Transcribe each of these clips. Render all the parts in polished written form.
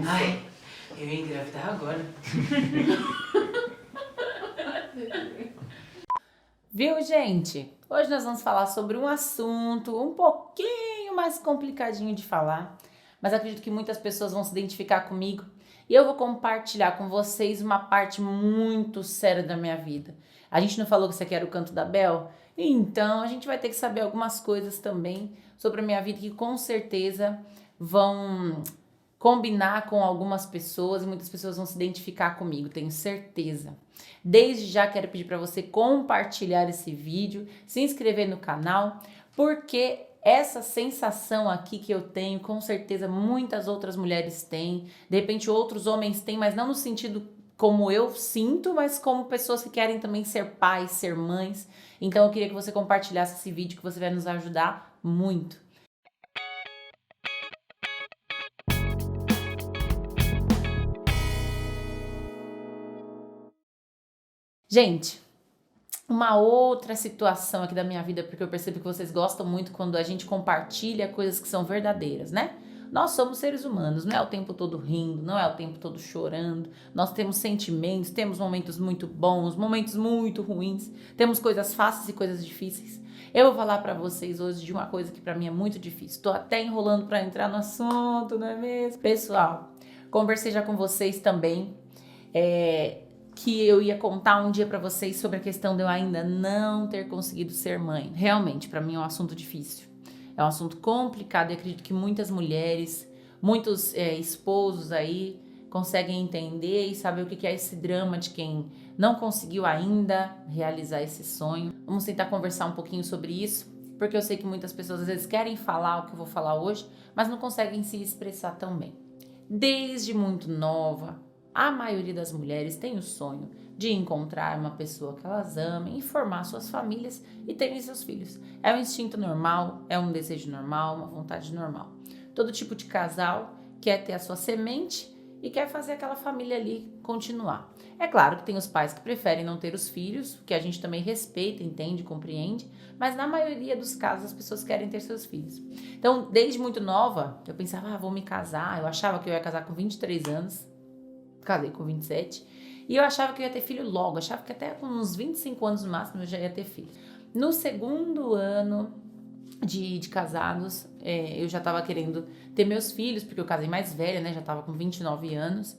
Ai, eu ia engravidar agora. Viu, gente? Hoje nós vamos falar sobre um assunto um pouquinho mais complicadinho de falar, mas acredito que muitas pessoas vão se identificar comigo e eu vou compartilhar com vocês uma parte muito séria da minha vida. A gente não falou que isso aqui era o canto da Bel? Então a gente vai ter que saber algumas coisas também sobre a minha vida que com certeza vão combinar com algumas pessoas e muitas pessoas vão se identificar comigo, tenho certeza. Desde já quero pedir para você compartilhar esse vídeo, se inscrever no canal, porque essa sensação aqui que eu tenho, com certeza muitas outras mulheres têm, de repente outros homens têm, mas não no sentido como eu sinto, mas como pessoas que querem também ser pais, ser mães. Então eu queria que você compartilhasse esse vídeo, que você vai nos ajudar muito. Gente, uma outra situação aqui da minha vida, porque eu percebo que vocês gostam muito quando a gente compartilha coisas que são verdadeiras, né? Nós somos seres humanos, não é o tempo todo rindo, não é o tempo todo chorando. Nós temos sentimentos, temos momentos muito bons, momentos muito ruins, temos coisas fáceis e coisas difíceis. Eu vou falar pra vocês hoje de uma coisa que pra mim é muito difícil. Tô até enrolando pra entrar no assunto, não é mesmo? Pessoal, conversei já com vocês também, que eu ia contar um dia pra vocês sobre a questão de eu ainda não ter conseguido ser mãe. Realmente, pra mim é um assunto difícil. É um assunto complicado e acredito que muitas mulheres, muitos esposos aí conseguem entender e saber o que é esse drama de quem não conseguiu ainda realizar esse sonho. Vamos tentar conversar um pouquinho sobre isso, porque eu sei que muitas pessoas às vezes querem falar o que eu vou falar hoje, mas não conseguem se expressar tão bem. Desde muito nova, a maioria das mulheres tem o sonho de encontrar uma pessoa que elas amem e formar suas famílias e terem seus filhos. É um instinto normal, é um desejo normal, uma vontade normal. Todo tipo de casal quer ter a sua semente e quer fazer aquela família ali continuar. É claro que tem os pais que preferem não ter os filhos, que a gente também respeita, entende, compreende, mas na maioria dos casos as pessoas querem ter seus filhos. Então, desde muito nova, eu pensava, vou me casar, eu achava que eu ia casar com 23 anos, casei com 27, e eu achava que eu ia ter filho logo, achava que até com uns 25 anos no máximo eu já ia ter filho. No segundo ano de casados, eu já tava querendo ter meus filhos, porque eu casei mais velha, né, já tava com 29 anos,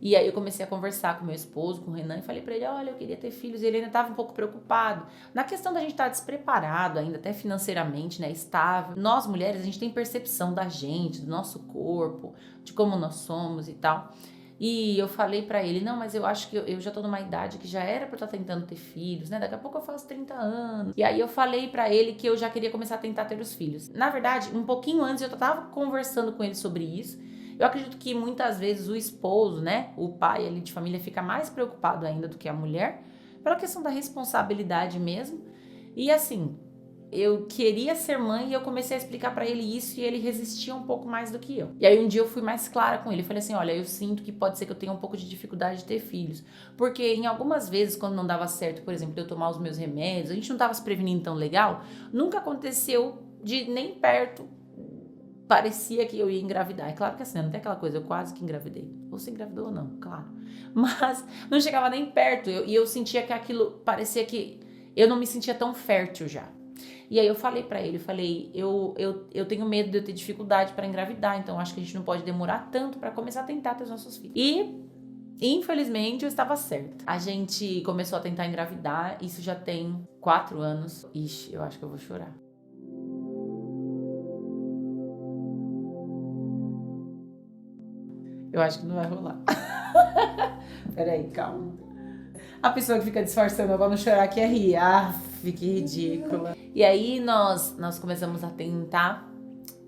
e aí eu comecei a conversar com meu esposo, com o Renan, e falei pra ele, olha, eu queria ter filhos, e ele ainda tava um pouco preocupado, na questão da gente estar despreparado ainda, até financeiramente, né, estável. Nós mulheres, a gente tem percepção da gente, do nosso corpo, de como nós somos e tal. E eu falei pra ele, não, mas eu acho que eu já tô numa idade que já era pra eu estar tentando ter filhos, né? Daqui a pouco eu faço 30 anos. E aí eu falei pra ele que eu já queria começar a tentar ter os filhos. Na verdade, um pouquinho antes eu tava conversando com ele sobre isso. Eu acredito que muitas vezes o esposo, né? O pai ali de família fica mais preocupado ainda do que a mulher, pela questão da responsabilidade mesmo. E assim, eu queria ser mãe e eu comecei a explicar pra ele isso e ele resistia um pouco mais do que eu. E aí um dia eu fui mais clara com ele, eu falei assim, olha, eu sinto que pode ser que eu tenha um pouco de dificuldade de ter filhos, porque em algumas vezes quando não dava certo, por exemplo, de eu tomar os meus remédios, a gente não tava se prevenindo tão legal, nunca aconteceu de nem perto, parecia que eu ia engravidar. É claro que assim, não tem aquela coisa, eu quase que engravidei. Ou se engravidou ou não, claro. Mas não chegava nem perto e eu sentia que aquilo, parecia que eu não me sentia tão fértil já. E aí eu falei pra ele, eu tenho medo de eu ter dificuldade pra engravidar, então acho que a gente não pode demorar tanto pra começar a tentar ter os nossos filhos. E, infelizmente, eu estava certa. A gente começou a tentar engravidar, isso já tem 4 anos. Ixi, eu acho que eu vou chorar. Eu acho que não vai rolar. Peraí, calma. A pessoa que fica disfarçando, eu vou não chorar, que é rir. Que ridícula. E aí nós começamos a tentar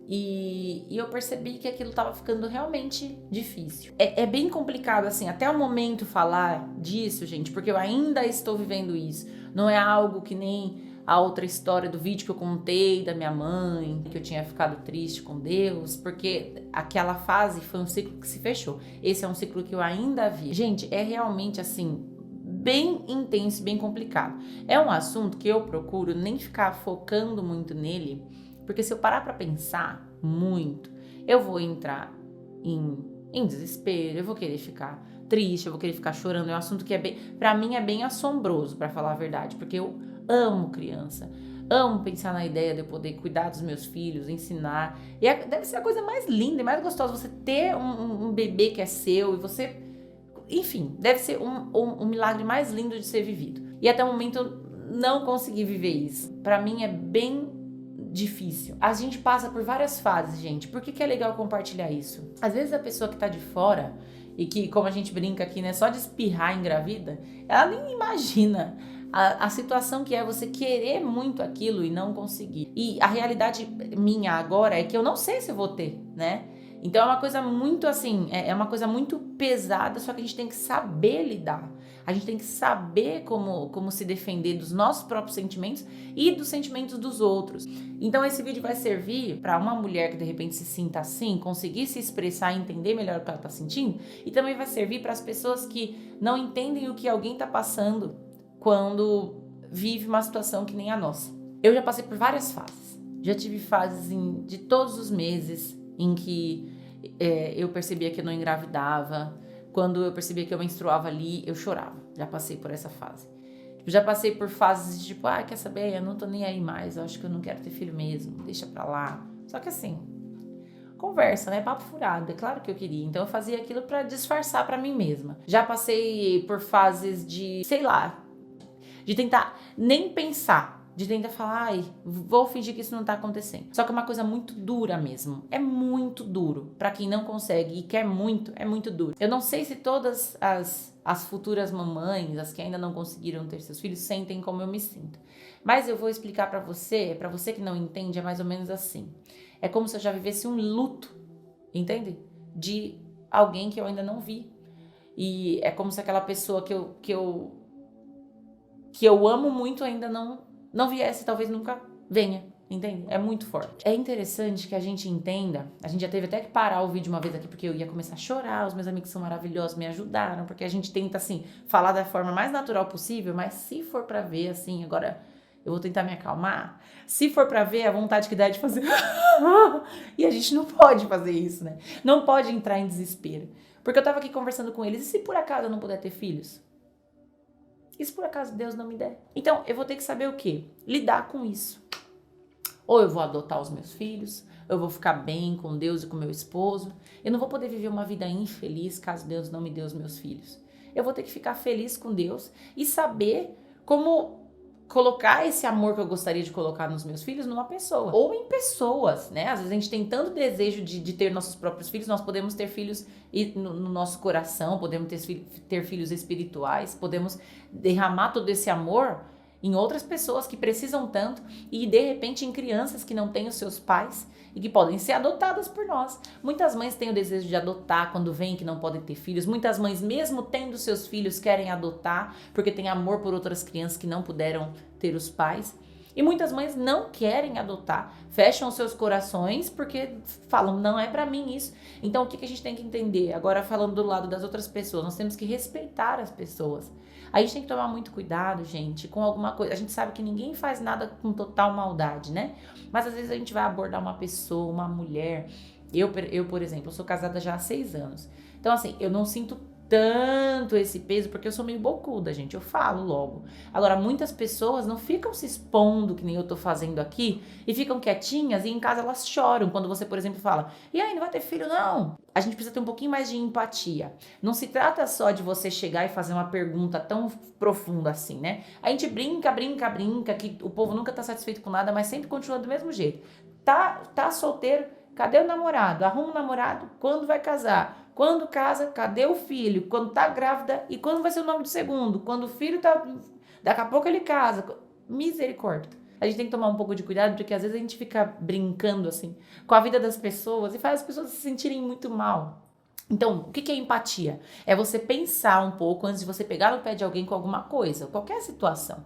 e eu percebi que aquilo tava ficando realmente difícil. É bem complicado, assim, até o momento falar disso, gente, porque eu ainda estou vivendo isso. Não é algo que nem a outra história do vídeo que eu contei da minha mãe, que eu tinha ficado triste com Deus, porque aquela fase foi um ciclo que se fechou. Esse é um ciclo que eu ainda vi. Gente, é realmente assim, bem intenso, bem complicado. É um assunto que eu procuro nem ficar focando muito nele, porque se eu parar pra pensar muito, eu vou entrar em em desespero, eu vou querer ficar triste, eu vou querer ficar chorando. É um assunto que pra mim é bem assombroso, pra falar a verdade, porque eu amo criança. Amo pensar na ideia de eu poder cuidar dos meus filhos, ensinar. E deve ser a coisa mais linda e mais gostosa você ter um bebê que é seu e você... Enfim, deve ser um milagre mais lindo de ser vivido. E até o momento eu não consegui viver isso. Pra mim é bem difícil. A gente passa por várias fases, gente. Por que é legal compartilhar isso? Às vezes a pessoa que tá de fora e que, como a gente brinca aqui, né, só de espirrar engravida, ela nem imagina a situação que é você querer muito aquilo e não conseguir. E a realidade minha agora é que eu não sei se eu vou ter, né? Então é uma coisa muito assim, é uma coisa muito pesada, só que a gente tem que saber lidar. A gente tem que saber como se defender dos nossos próprios sentimentos e dos sentimentos dos outros. Então esse vídeo vai servir para uma mulher que de repente se sinta assim, conseguir se expressar e entender melhor o que ela está sentindo, e também vai servir para as pessoas que não entendem o que alguém está passando quando vive uma situação que nem a nossa. Eu já passei por várias fases. Já tive fases de todos os meses em que eu percebia que eu não engravidava. Quando eu percebia que eu menstruava ali, eu chorava. Já passei por essa fase. Já passei por fases de tipo, quer saber? Eu não tô nem aí mais, eu acho que eu não quero ter filho mesmo, deixa pra lá. Só que assim, conversa, né? Papo furado, é claro que eu queria. Então eu fazia aquilo pra disfarçar pra mim mesma. Já passei por fases de, sei lá, de tentar nem pensar. De tentar falar, vou fingir que isso não tá acontecendo. Só que é uma coisa muito dura mesmo. É muito duro. Pra quem não consegue e quer muito, é muito duro. Eu não sei se todas as futuras mamães, as que ainda não conseguiram ter seus filhos, sentem como eu me sinto. Mas eu vou explicar pra você que não entende, é mais ou menos assim. É como se eu já vivesse um luto, entende? De alguém que eu ainda não vi. E é como se aquela pessoa que eu amo muito ainda não viesse, talvez nunca venha, entende? É muito forte. É interessante que a gente entenda, a gente já teve até que parar o vídeo uma vez aqui, porque eu ia começar a chorar, os meus amigos são maravilhosos, me ajudaram, porque a gente tenta, assim, falar da forma mais natural possível, mas se for pra ver, assim, agora eu vou tentar me acalmar, se for pra ver, a vontade que dá é de fazer... E a gente não pode fazer isso, né? Não pode entrar em desespero. Porque eu tava aqui conversando com eles, e se por acaso eu não puder ter filhos? E se por acaso Deus não me der? Então, eu vou ter que saber o quê? Lidar com isso. Ou eu vou adotar os meus filhos, eu vou ficar bem com Deus e com meu esposo. Eu não vou poder viver uma vida infeliz caso Deus não me dê os meus filhos. Eu vou ter que ficar feliz com Deus e saber como colocar esse amor que eu gostaria de colocar nos meus filhos numa pessoa. Ou em pessoas, né? Às vezes a gente tem tanto desejo de ter nossos próprios filhos, nós podemos ter filhos no nosso coração, podemos ter filhos espirituais, podemos derramar todo esse amor em outras pessoas que precisam tanto e de repente em crianças que não têm os seus pais e que podem ser adotadas por nós. Muitas mães têm o desejo de adotar quando veem que não podem ter filhos. Muitas mães, mesmo tendo seus filhos, querem adotar porque têm amor por outras crianças que não puderam ter os pais. E muitas mães não querem adotar, fecham seus corações porque falam, não é pra mim isso. Então o que a gente tem que entender? Agora falando do lado das outras pessoas, nós temos que respeitar as pessoas. A gente tem que tomar muito cuidado, gente, com alguma coisa. A gente sabe que ninguém faz nada com total maldade, né? Mas às vezes a gente vai abordar uma pessoa, uma mulher. Eu por exemplo, eu sou casada já há 6 anos. Então assim, eu não sinto tanto esse peso, porque eu sou meio bocuda, gente, eu falo logo. Agora, muitas pessoas não ficam se expondo, que nem eu tô fazendo aqui, e ficam quietinhas, e em casa elas choram, quando você, por exemplo, fala, e aí, não vai ter filho, não? A gente precisa ter um pouquinho mais de empatia. Não se trata só de você chegar e fazer uma pergunta tão profunda assim, né? A gente brinca, que o povo nunca tá satisfeito com nada, mas sempre continua do mesmo jeito. Tá solteiro, cadê o namorado? Arruma um namorado, quando vai casar? Quando casa, cadê o filho? Quando tá grávida e quando vai ser o nome do segundo? Quando o filho tá... Daqui a pouco ele casa. Misericórdia. A gente tem que tomar um pouco de cuidado, porque às vezes a gente fica brincando assim com a vida das pessoas e faz as pessoas se sentirem muito mal. Então, o que é empatia? É você pensar um pouco antes de você pegar no pé de alguém com alguma coisa, qualquer situação.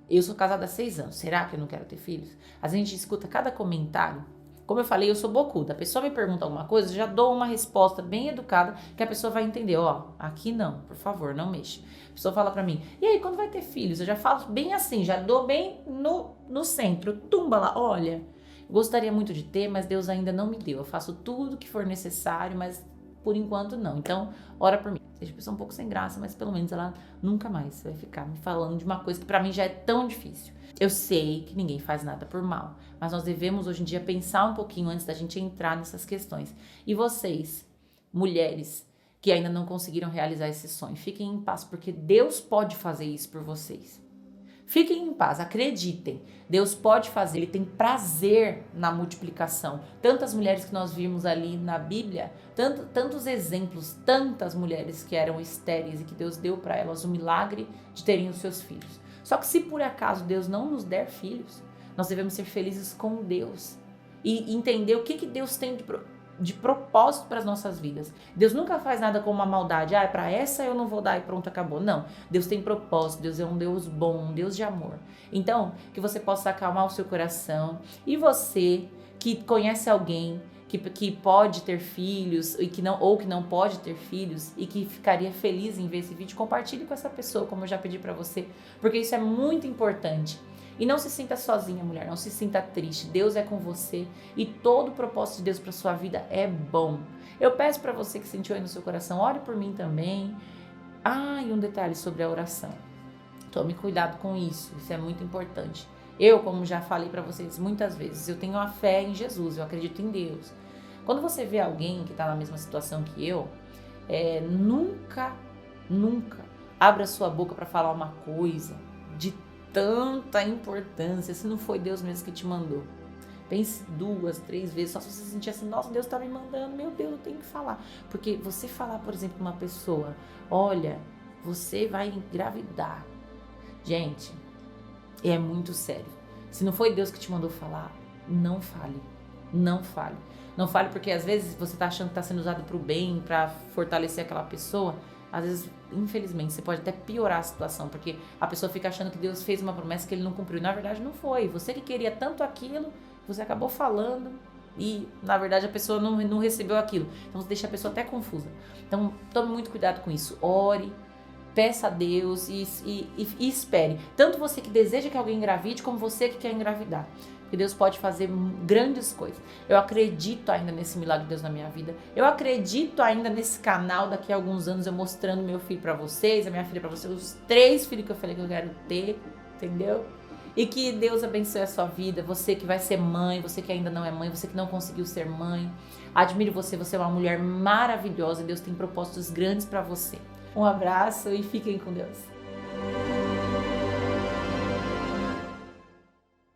Eu sou casada há 6 anos, será que eu não quero ter filhos? Às vezes a gente escuta cada comentário. Como eu falei, eu sou bocuda. A pessoa me pergunta alguma coisa, eu já dou uma resposta bem educada que a pessoa vai entender. Aqui não, por favor, não mexa. A pessoa fala pra mim, e aí, quando vai ter filhos? Eu já falo bem assim, já dou bem no centro. Tumba lá, olha, gostaria muito de ter, mas Deus ainda não me deu. Eu faço tudo que for necessário, mas por enquanto não. Então, ora por mim. Seja pessoa um pouco sem graça, mas pelo menos ela nunca mais vai ficar me falando de uma coisa que pra mim já é tão difícil. Eu sei que ninguém faz nada por mal, mas nós devemos hoje em dia pensar um pouquinho antes da gente entrar nessas questões. E vocês, mulheres que ainda não conseguiram realizar esse sonho, fiquem em paz, porque Deus pode fazer isso por vocês. Fiquem em paz, acreditem. Deus pode fazer, Ele tem prazer na multiplicação. Tantas mulheres que nós vimos ali na Bíblia, tantos exemplos, tantas mulheres que eram estéreis e que Deus deu para elas o milagre de terem os seus filhos. Só que se por acaso Deus não nos der filhos, nós devemos ser felizes com Deus e entender o que Deus tem de propósito para as nossas vidas. Deus nunca faz nada com uma maldade. Para essa eu não vou dar e pronto, acabou. Não, Deus tem propósito, Deus é um Deus bom, um Deus de amor. Então, que você possa acalmar o seu coração. E você que conhece alguém que pode ter filhos e que não pode ter filhos e que ficaria feliz em ver esse vídeo, compartilhe com essa pessoa, como eu já pedi para você, porque isso é muito importante. E não se sinta sozinha, mulher, não se sinta triste. Deus é com você e todo o propósito de Deus para sua vida é bom. Eu peço para você que sentiu aí no seu coração, ore por mim também. E um detalhe sobre a oração. Tome cuidado com isso é muito importante. Eu, como já falei para vocês muitas vezes, eu tenho a fé em Jesus, eu acredito em Deus. Quando você vê alguém que está na mesma situação que eu, nunca abra sua boca para falar uma coisa de tanta importância, se não foi Deus mesmo que te mandou. Pense 2, 3 vezes, só se você sentir assim, nossa, Deus tá me mandando, meu Deus, eu tenho que falar. Porque você falar, por exemplo, pra uma pessoa, olha, você vai engravidar. Gente, é muito sério. Se não foi Deus que te mandou falar, não fale. Não fale. Não fale porque às vezes você tá achando que tá sendo usado pro bem, pra fortalecer aquela pessoa. Às vezes, infelizmente, você pode até piorar a situação, porque a pessoa fica achando que Deus fez uma promessa que Ele não cumpriu. Na verdade, não foi. Você que queria tanto aquilo, você acabou falando e, na verdade, a pessoa não recebeu aquilo. Então, você deixa a pessoa até confusa. Então, tome muito cuidado com isso. Ore, peça a Deus e espere. Tanto você que deseja que alguém engravide, como você que quer engravidar. Porque Deus pode fazer grandes coisas. Eu acredito ainda nesse milagre de Deus na minha vida. Eu acredito ainda nesse canal daqui a alguns anos eu mostrando meu filho pra vocês, a minha filha pra vocês, os 3 filhos que eu falei que eu quero ter, entendeu? E que Deus abençoe a sua vida, você que vai ser mãe, você que ainda não é mãe, você que não conseguiu ser mãe. Admiro você, você é uma mulher maravilhosa, Deus tem propósitos grandes pra você. Um abraço e fiquem com Deus.